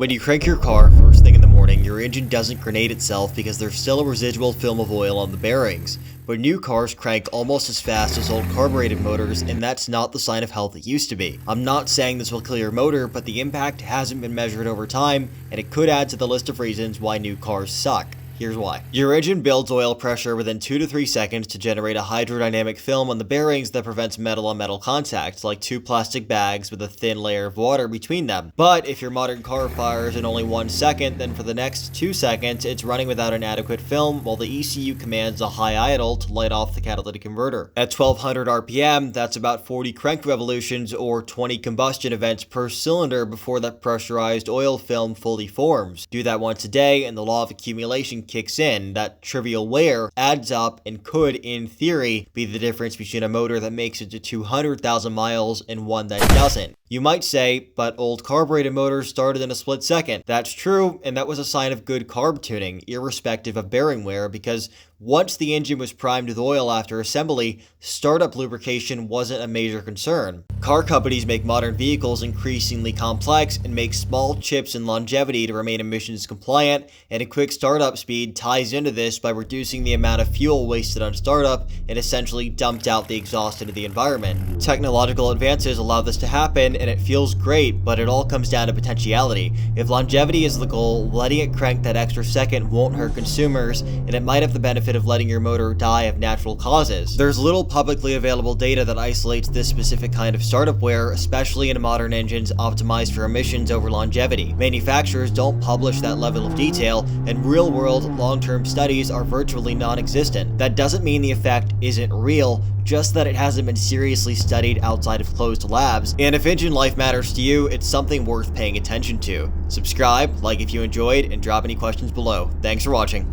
When you crank your car first thing in the morning, your engine doesn't grenade itself because there's still a residual film of oil on the bearings. But new cars crank almost as fast as old carbureted motors, and that's not the sign of health it used to be. I'm not saying this will kill your motor, but the impact hasn't been measured over time, and it could add to the list of reasons why new cars suck. Here's why. Your engine builds oil pressure within 2 to 3 seconds to generate a hydrodynamic film on the bearings that prevents metal-on-metal contact, like two plastic bags with a thin layer of water between them. But if your modern car fires in only 1 second, then for the next 2 seconds, it's running without an adequate film while the ECU commands a high idle to light off the catalytic converter. At 1200 RPM, that's about 40 crank revolutions or 20 combustion events per cylinder before that pressurized oil film fully forms. Do that once a day and the law of accumulation kicks in. That trivial wear adds up and could, in theory, be the difference between a motor that makes it to 200,000 miles and one that doesn't. You might say, but old carbureted motors started in a split second. That's true, and that was a sign of good carb tuning, irrespective of bearing wear, because once the engine was primed with oil after assembly, startup lubrication wasn't a major concern. Car companies make modern vehicles increasingly complex and make small chips in longevity to remain emissions compliant, and a quick startup speed ties into this by reducing the amount of fuel wasted on startup and essentially dumped out the exhaust into the environment. Technological advances allow this to happen, and it feels great, but it all comes down to potentiality. If longevity is the goal, letting it crank that extra second won't hurt consumers, and it might have the benefit of letting your motor die of natural causes. There's little publicly available data that isolates this specific kind of startup wear, especially in modern engines optimized for emissions over longevity. Manufacturers don't publish that level of detail, and real-world, long-term studies are virtually non-existent. That doesn't mean the effect isn't real, just that it hasn't been seriously studied outside of closed labs, and if engine life matters to you, it's something worth paying attention to. Subscribe, like if you enjoyed, and drop any questions below. Thanks for watching.